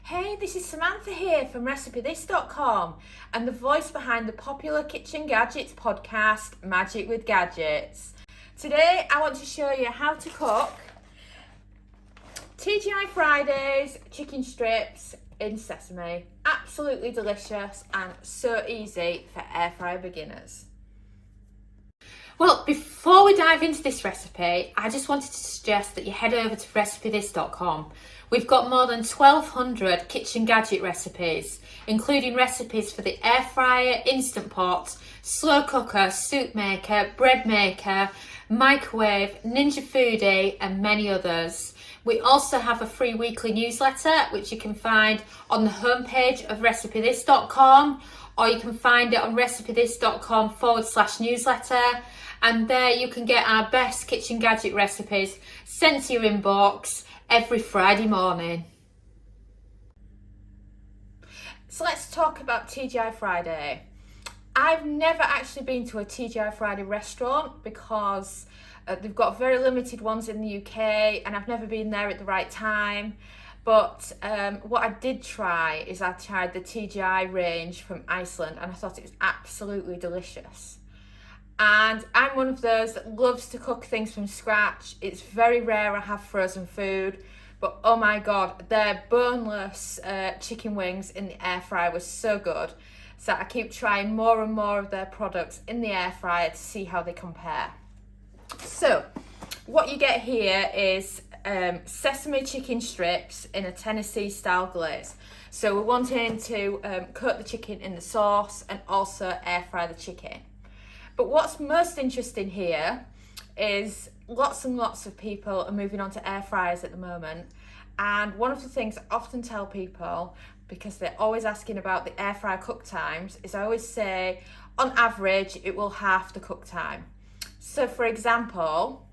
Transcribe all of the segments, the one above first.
Hey, this is Samantha here from RecipeThis.com and the voice behind the popular Kitchen Gadgets podcast, Magic with Gadgets. Today I want to show you how to cook TGI Fridays chicken strips in sesame. Absolutely delicious and so easy for air fryer beginners. Well, before we dive into this recipe, I just wanted to suggest that you head over to RecipeThis.com. We've got more than 1,200 kitchen gadget recipes, including recipes for the air fryer, instant pot, slow cooker, soup maker, bread maker, microwave, Ninja Foodie, and many others. We also have a free weekly newsletter, which you can find on the homepage of RecipeThis.com, or you can find it on RecipeThis.com/newsletter. And there you can get our best kitchen gadget recipes sent to your inbox every Friday morning. So let's talk about TGI Friday. I've never actually been to a TGI Friday restaurant because they've got very limited ones in the UK and I've never been there at the right time. But what I did try is I tried the TGI range from Iceland and I thought it was absolutely delicious. And I'm one of those that loves to cook things from scratch. It's very rare I have frozen food, but oh my god, their boneless chicken wings in the air fryer was so good. So I keep trying more and more of their products in the air fryer to see how they compare. So what you get here is sesame chicken strips in a Tennessee style glaze. So we're wanting to coat the chicken in the sauce and also air fry the chicken. But what's most interesting here is lots and lots of people are moving on to air fryers at the moment. And one of the things I often tell people, because they're always asking about the air fryer cook times, is I always say, on average, it will halve the cook time. So for example,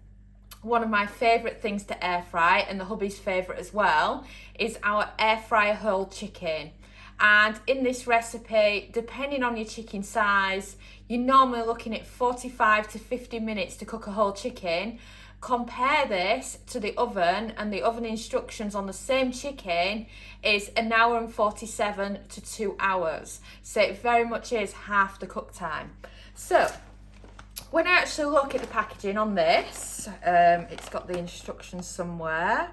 one of my favourite things to air fry, and the hubby's favourite as well, is our air fryer whole chicken. And in this recipe, depending on your chicken size, you're normally looking at 45 to 50 minutes to cook a whole chicken. Compare this to the oven, and the oven instructions on the same chicken is 1 hour and 47 to 2 hours. So it very much is half the cook time. So when I actually look at the packaging on this, it's got the instructions somewhere.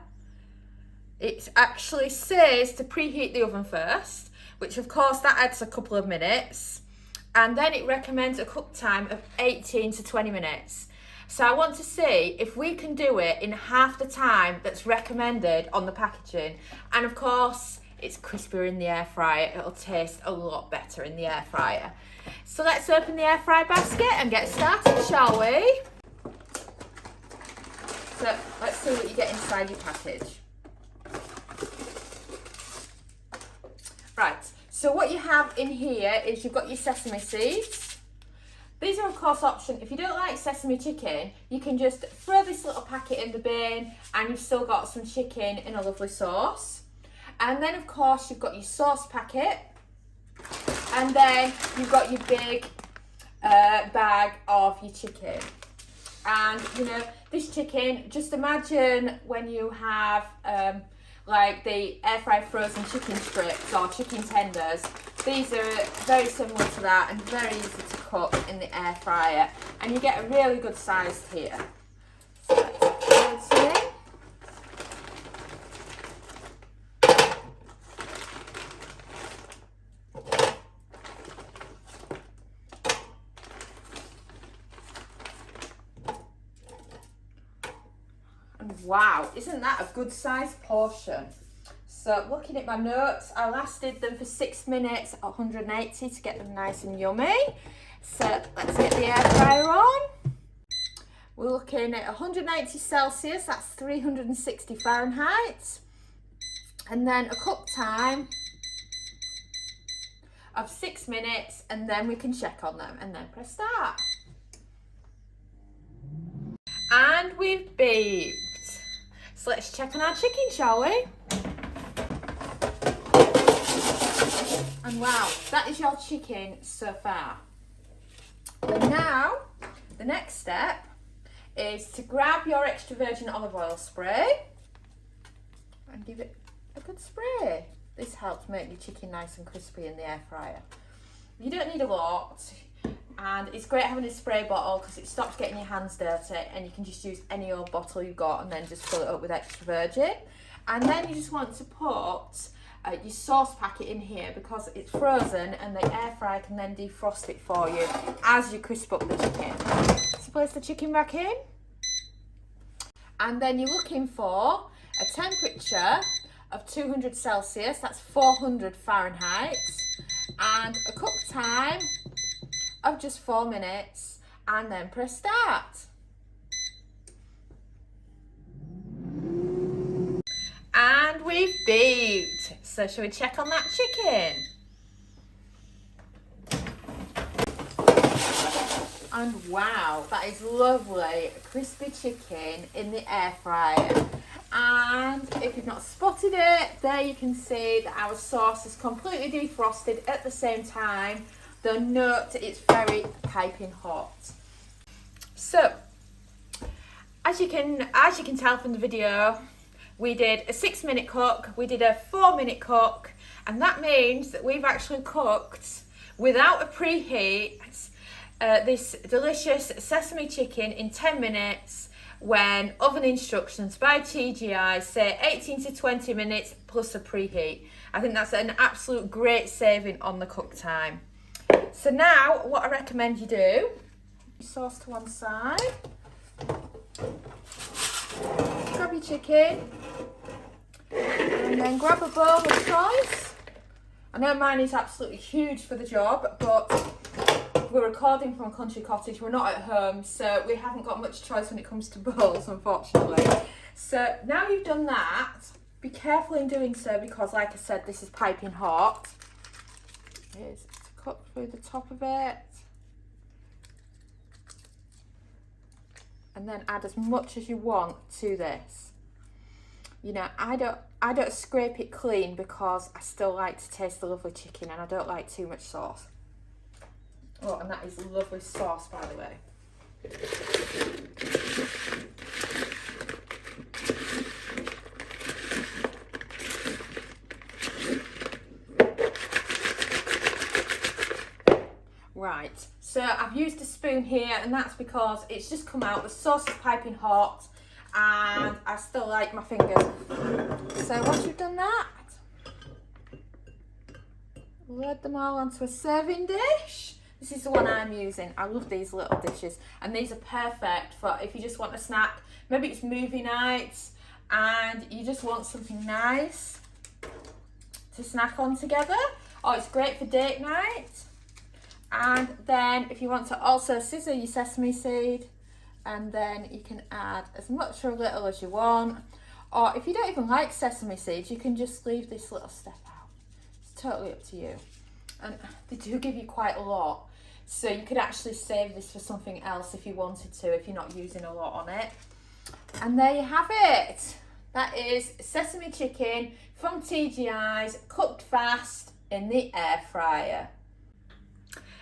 It actually says to preheat the oven first, which of course that adds a couple of minutes. And then it recommends a cook time of 18 to 20 minutes. So I want to see if we can do it in half the time that's recommended on the packaging. And of course, it's crispier in the air fryer. It'll taste a lot better in the air fryer. So let's open the air fryer basket and get started, shall we? So let's see what you get inside your package. Right, so what you have in here is you've got your sesame seeds. These are of course optional. If you don't like sesame chicken, you can just throw this little packet in the bin and you've still got some chicken in a lovely sauce. And then of course you've got your sauce packet. And then you've got your big bag of your chicken. And you know, this chicken, just imagine when you have like the air fry frozen chicken strips or chicken tenders. These are very similar to that and very easy to cook in the air fryer, and you get a really good size here. So let's put it in. And wow, isn't that a good sized portion? So looking at my notes, I lasted them for 6 minutes at 180 to get them nice and yummy. So let's get the air fryer on. We're looking at 180 Celsius, that's 360 Fahrenheit. And then a cook time of 6 minutes, and then we can check on them and then press start. And we've beeped. So let's check on our chicken, shall we? And wow, that is your chicken so far. But now, the next step is to grab your extra virgin olive oil spray and give it a good spray. This helps make your chicken nice and crispy in the air fryer. You don't need a lot, and it's great having a spray bottle because it stops getting your hands dirty, and you can just use any old bottle you've got and then just fill it up with extra virgin. And then you just want to put your sauce packet in here because it's frozen, and the air fryer can then defrost it for you as you crisp up the chicken. So place the chicken back in, and then you're looking for a temperature of 200 Celsius, that's 400 Fahrenheit, and a cook time of just 4 minutes, and then press start. And we've beeped. So shall we check on that chicken? And wow, that is lovely crispy chicken in the air fryer. And if you've not spotted it, there you can see that our sauce is completely defrosted at the same time. The note, it's very piping hot. So, as you can tell from the video, we did a 6-minute cook, we did a 4-minute cook, and that means that we've actually cooked without a preheat this delicious sesame chicken in 10 minutes when oven instructions by TGI say 18 to 20 minutes plus a preheat. I think that's an absolute great saving on the cook time. So now what I recommend you do, sauce to one side, grab your chicken, and then grab a bowl of choice. I know mine is absolutely huge for the job, but we're recording from a country cottage, we're not at home, so we haven't got much choice when it comes to bowls, unfortunately. So now you've done that, be careful in doing so because, like I said, this is piping hot. Here's to cut through the top of it. And then add as much as you want to this. You know, I don't scrape it clean because I still like to taste the lovely chicken, and I don't like too much sauce. Oh, and that is lovely sauce, by the way. Right, so I've used a spoon here, and that's because it's just come out, the sauce is piping hot, and I still like my fingers. So once you've done that, load them all onto a serving dish. This is the one I'm using. I love these little dishes, and these are perfect for if you just want a snack. Maybe it's movie nights and you just want something nice to snack on together. Oh, it's great for date night. And then if you want to also scissor your sesame seed, and then you can add as much or little as you want. Or if you don't even like sesame seeds, you can just leave this little step out. It's totally up to you. And they do give you quite a lot, so you could actually save this for something else if you wanted to, if you're not using a lot on it. And there you have it. That is sesame chicken from TGI's, cooked fast in the air fryer.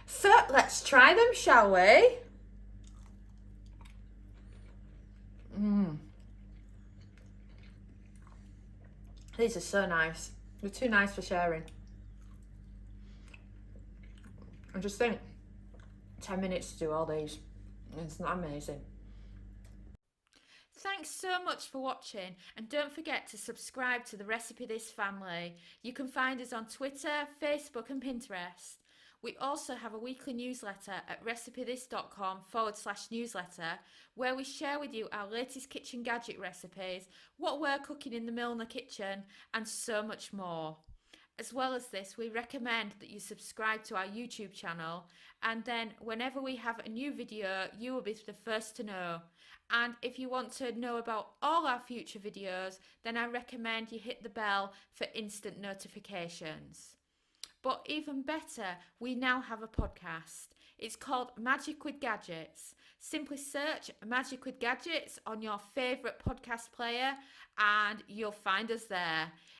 So let's try them, shall we? These are so nice. They're too nice for sharing. I just think 10 minutes to do all these. It's not amazing. Thanks so much for watching, and don't forget to subscribe to the Recipe This family. You can find us on Twitter, Facebook and Pinterest. We also have a weekly newsletter at recipethis.com/newsletter, where we share with you our latest kitchen gadget recipes, what we're cooking in the Milner kitchen, and so much more. As well as this, we recommend that you subscribe to our YouTube channel, and then whenever we have a new video, you will be the first to know. And if you want to know about all our future videos, then I recommend you hit the bell for instant notifications. But even better, we now have a podcast. It's called Magic with Gadgets. Simply search Magic with Gadgets on your favourite podcast player and you'll find us there.